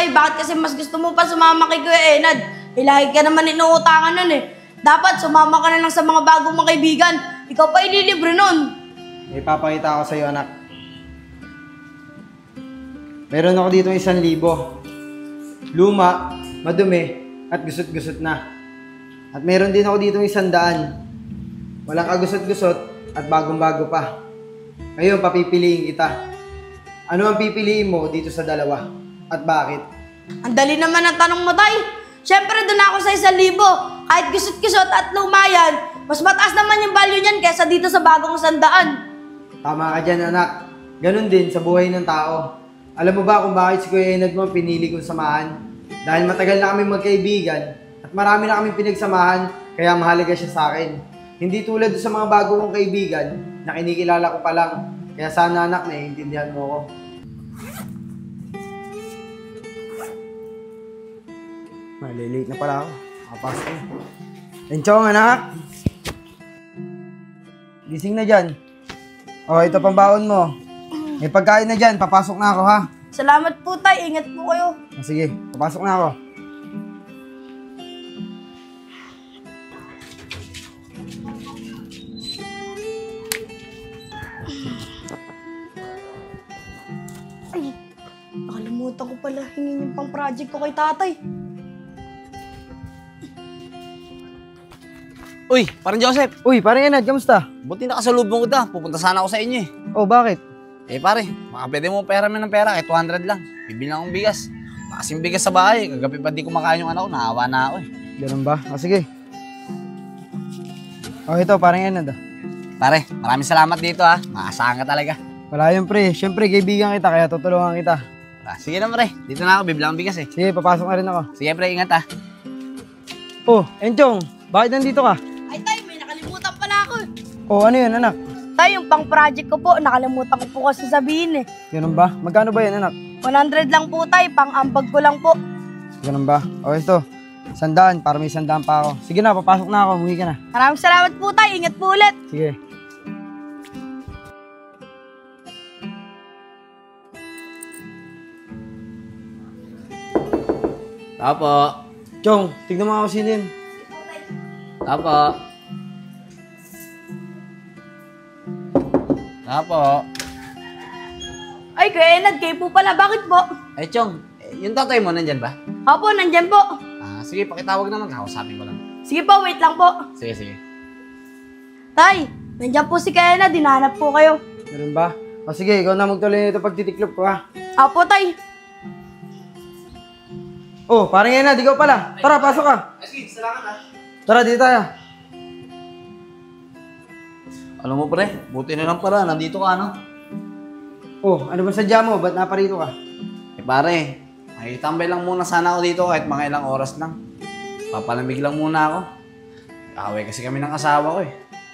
tay, bakit kasi mas gusto mo pa sumama kay Kuya Enad? Lagi ka naman inuutangan nun eh. Dapat sumama ka na lang sa mga bagong mga kaibigan. Ikaw pa ililibre nun. May papakita ako sa'yo, anak. Meron ako dito 1,000. Luma, madumi, at gusot-gusot na. At meron din ako dito 100. Walang kagusot-gusot at bagong-bago pa. Ngayon, papipiliin kita. Ano ang pipiliin mo dito sa dalawa? At bakit? Ang dali naman ang tanong mo, tay. Siyempre, doon ako sa 1,000. Kahit gusot-gusot at lumayan, mas mataas naman yung value niyan kaysa dito sa bagong 100. Tama ka dyan, anak. Ganon din sa buhay ng tao. Alam mo ba kung bakit si Kuya Enad mo pinili kong samahan? Dahil matagal na kami magkaibigan at marami na kami pinagsamahan, kaya mahalaga siya sa akin. Hindi tulad sa mga bago kong kaibigan na kinikilala ko pa lang. Kaya sana, anak, naiintindihan mo ako. Malilate na pala ako. Kapasok na. Enchong, anak! Gising na dyan. O, ito pambaon mo. May pagkain na dyan. Papasok na ako, ha? Salamat po, tay. Ingat po kayo. Sige, papasok na ako. Ay, nakalimutan ko pala hingin yung pang-project ko kay tatay. Uy, parang Joseph. Uy, parang Enad, kamusta? Buti nakasalubong ko ta. Pupunta sana ako sa inyo eh. Oh, bakit? Eh pare, baka pwede mo pera ng pera kahit 200 lang. Bibili akong bigas. Makasing bigas sa bahay. Kagabi pa di kumakain yung anak ko. Nahawa na ako eh. Ganun ba? O, sige. Oh, ito, parang Enad. Pare, maraming salamat dito ha. Maasahan ka talaga. Wala yun, pre. Siyempre, kaibigan kita, kaya tutulungan kita. Sige na pre, dito na ako. Bibili akong bigas eh. Sige, papasok na rin ako. Sige pre, ingat ha. Oh, Enchong, bakit nandito ka? Ay, tay, may nakalimutan pala ako. Oh, ano yun, anak? Tay, yung pang-project ko po, nakalimutan ko po kasi sabihin eh. Ganun ba? Magkano ba yun, anak? 100 lang po, tay. Pang-ambag ko lang po. Ganun ba? O, ito. 100, para may 100 pa ako. Sige na, papasok na ako. Umuwi ka na. Maraming salamat po, tay. Ingat po ulit. Sige. Tapo. Chong, tignan mo ako sino yun. Tapo. Tapo. Ay, Kuya Enad, kayo po pala. Bakit po? Ay Chong, yung tatay mo nandyan ba? Opo, nandyan po. Sige, pakitawag naman. Kakausapin ko lang. Sige po, wait lang po. Sige, sige. Tay, nandyan po si Kuya Enad. Dinahanap po kayo. Ganun ba? O sige, ikaw na magtuloy nito pagtitiklop ko, ha? Opo, tay. Oh, parang Enad, ikaw pala. Tara, pasok ka. Sige, salamat ha. Tara, dito tayo. Alam mo pre, buti na lang para. Nandito ka, no? Oh, ano ba sadya mo? Ba't naparito ka? Eh pare, ay tambay lang muna sana ako dito kahit mga ilang oras lang. Papalamig lang muna ako. Away kasi kami ng asawa ko eh.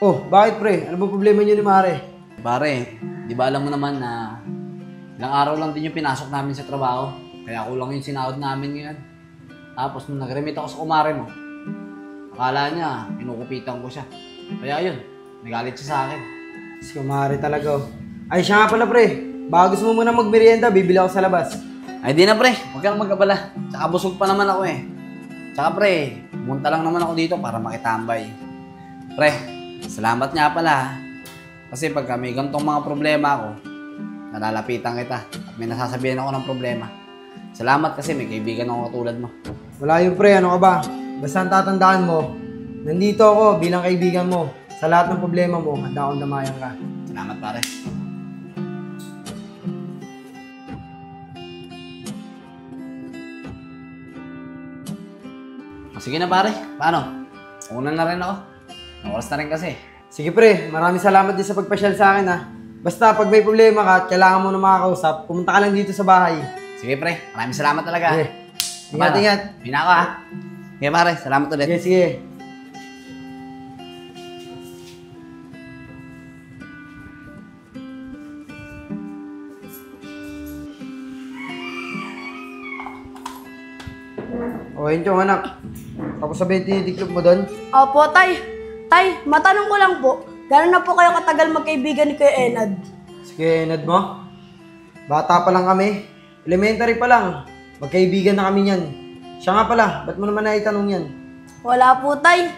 Oh, bakit pre? Ano ba problema niyo ni Mare? Pare, di ba alam mo naman na ilang araw lang din yung pinasok namin sa trabaho. Kaya kulang yung sinahod namin ngayon. Tapos nung nag-remit ako sa kumare mo, akala niya, pinukupitan ko siya. Kaya yun, nagalit siya sa akin. Si Mare talaga, oh. Ay, siya nga pala pre. Baka gusto mo muna magmerienda, bibili ako sa labas. Ay di na pre, huwag kang mag-abala. Tsaka busog pa naman ako eh. Tsaka pre, pumunta lang naman ako dito para makitambay. Pre, salamat nga pala ha. Kasi pagka may ganitong mga problema ako, nalalapitan kita at may nasasabihan ako ng problema. Salamat kasi may kaibigan ako katulad mo. Wala yun pre, ano ka ba? Basta ang tatandaan mo, nandito ako bilang kaibigan mo. Sa lahat ng problema mo, handa akong damayan ka. Salamat pare. Sige na pare, paano? Una na rin ako. Oras na rin kasi. Sige pre, maraming salamat din sa pagpasyal sa akin ha. Basta pag may problema ka at kailangan mo na makakausap, pumunta ka lang dito sa bahay. Sige pre, maraming salamat talaga. Sige. Ingat, ingat. Bina ako ha. Sige pare, salamat ulit. Sige, sige. O, yun yung anak. Tapos sabihin tinidiklop mo doon. Opo, tay. Tay, matanong ko lang po. Gano'n na po kayo katagal magkaibigan ni Kuya Enad? Sige, Enad mo. Bata pa lang kami. Elementary pa lang. Magkaibigan na kami niyan. Siya nga pala, ba't mo naman naitanong yan? Wala po, tay.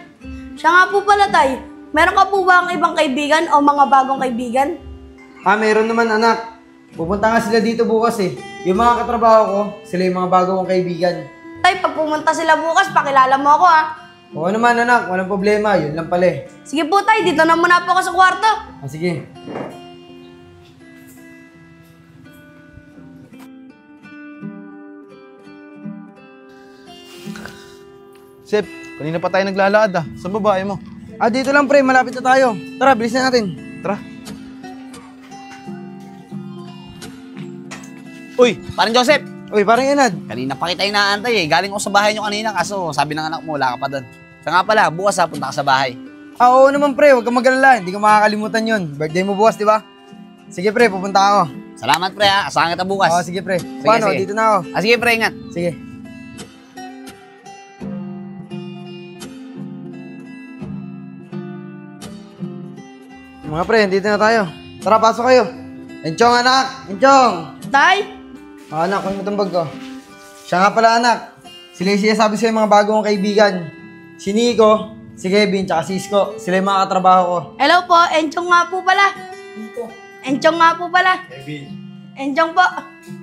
Siya nga po pala, tay. Meron ka po ba ang ibang kaibigan o mga bagong kaibigan? Meron naman anak. Pupunta nga sila dito bukas eh. Yung mga katrabaho ko, sila yung mga bago kong kaibigan. Tay, pag pumunta sila bukas, pakilala mo ako, ha? Oo naman anak, walang problema. Yun lang pala eh. Sige po, tay. Dito na muna po ako sa kwarto. Sige. Sep, kanina pa tayo naglalakad ah. Saan babae mo? Dito lang pre, malapit na tayo. Tara, bilis na natin. Tara. Uy, parang Joseph! Uy, parang Enad. Kanina pa kita inaantay eh. Galing ako sa bahay nyo kanina kaso sabi ng anak mo wala ka pa doon. Sa nga pala, bukas punta ka sa bahay. Oo naman pre, huwag kang mag-alala. Hindi ko makakalimutan yun. Birthday mo bukas, di ba? Sige pre, pupunta ako. Salamat pre ha, asahan kita bukas. Sige pre. Paano? sige. Dito na ako. Sige pre, ingat. Sige. Mga pre, dito na tayo. Tara, pasok kayo. Enchong anak! Enchong! Tay? Anak, kunin mo itong bag ko. Siya nga pala anak. Sila yung sinasabi sa'yo mga bagong kaibigan. Si Nico, si Kevin, tsaka si Isko. Sila yung mga katrabaho ko. Hello po, Enchong nga po pala. Enchong nga po pala. Kevin. Enchong po.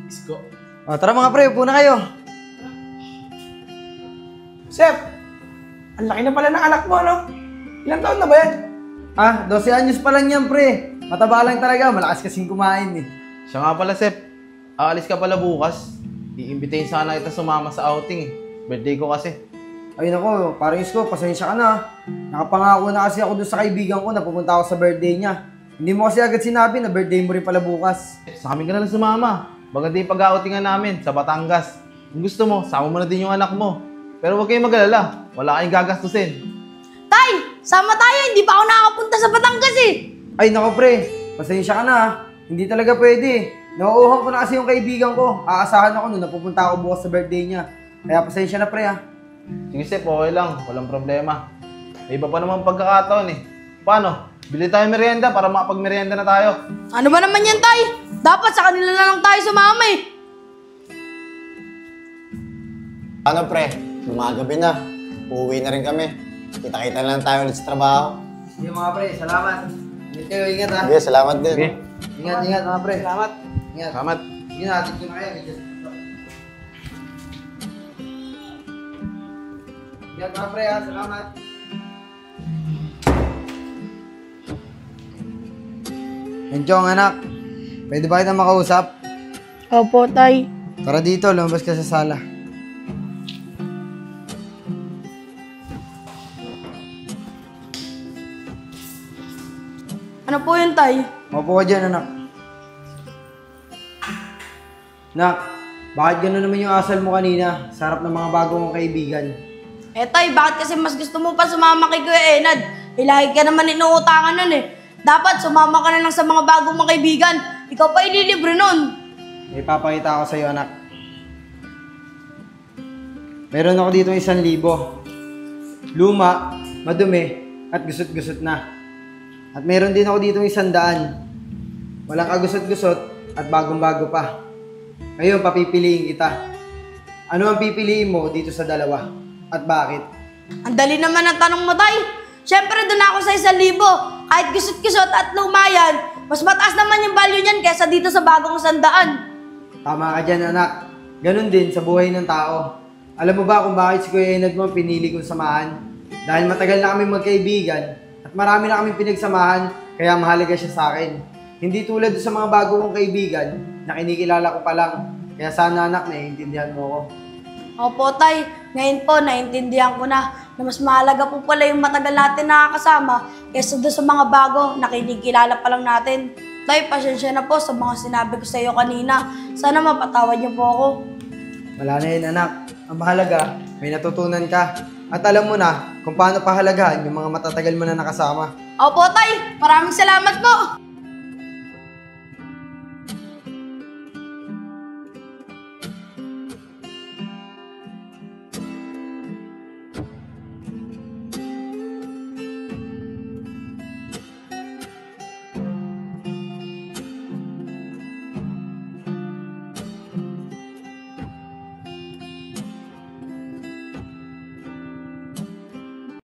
Isko. Tara mga pre, upo na kayo. Sep, ang laki na pala ng anak mo, no? Ilang taon na ba yan? 12 anyos pa lang yan pre. Mataba lang talaga, malakas kasing kumain eh. Siya nga pala, Sep. Aalis ka pala bukas. Iimbitahin sana kita sumama sa outing eh. Birthday ko kasi. Ay nako, parang Isko, pasensya ka na. Nakapangako na kasi ako doon sa kaibigan ko na pupunta ako sa birthday niya. Hindi mo kasi agad sinabi na birthday mo rin pala bukas. Sa amin ka na lang sumama. Baganda yung pag-outingan namin sa Batangas. Kung gusto mo, sama mo na din yung anak mo. Pero huwag kayong mag-alala. Wala kayong gagastusin. Tay, sama tayo. Hindi pa ako nakakapunta sa Batangas eh. Ay nako pre, pasensya ka na. Hindi talaga pwede. Nauuhan ko na kasi yung kaibigan ko. Aasahan ako nung napupunta ako bukas sa birthday niya. Kaya pasensya na pre ha. Sige, Sep, okay lang. Walang problema. May iba pa naman pagkakataon eh. Paano? Bili tayo merienda para makapag-merienda na tayo. Ano ba naman yan, tay? Dapat sa kanila na lang tayo sumama eh. Ano pre, gumagabi na. Uuwi na rin kami. Kita-kita na lang tayo ulit sa trabaho. Sige mga pre, salamat. Ingat kayo, ingat ha. Sige, salamat din. Sige. Ingat mga pre. Salamat. Ingat. Salamat. Sige na, hatid ko na kayo. Ingat mga pre ha, salamat. Enchong anak, pwede ba kita makausap? Opo, tay. Tara dito, lumabas ka sa sala. Ano po yun, tay? Maupo ka dyan, anak. Nak, bakit gano'n naman yung asal mo kanina sa harap ng mga bagong kaibigan? Eh, tay, bakit kasi mas gusto mo pa sumama kay Kuya Enad? Lagi ka naman inuutangan nun eh. Dapat sumama ka na lang sa mga bagong mga kaibigan. Ikaw pa ililibre nun. May papakita ako sa'yo, anak. Meron ako dito 1,000. Luma, madumi, at gusot-gusot na. At meron din ako dito 100. Walang kagusot-gusot at bagong-bago pa. Ngayon, papipiliin kita. Ano ang pipiliin mo dito sa dalawa? At bakit? Ang dali naman ang tanong mo, tay. Siyempre, doon ako sa 1,000. Kahit gusot-gusot at lumayan, mas mataas naman yung value niyan kesa dito sa bagong 100. Tama ka dyan, anak. Ganon din sa buhay ng tao. Alam mo ba kung bakit si Kuya Enad mo pinili kong samahan? Dahil matagal na kami magkaibigan at marami na kami pinagsamahan, kaya mahalaga siya sa akin. Hindi tulad sa mga bago kong kaibigan na kinikilala ko pa lang. Kaya sana anak, naiintindihan mo ako. Opo, tay. Ngayon po, naintindihan ko na mas mahalaga po pala yung matagal natin nakakasama kaysa doon sa mga bago na kinikilala pa lang natin. Tay, pasensya na po sa mga sinabi ko sa iyo kanina. Sana mapatawad niyo po ako. Wala na yun, anak. Ang mahalaga, may natutunan ka. At alam mo na kung paano pahalagahan yung mga matatagal mo na nakasama. Opo, tay. Maraming salamat po.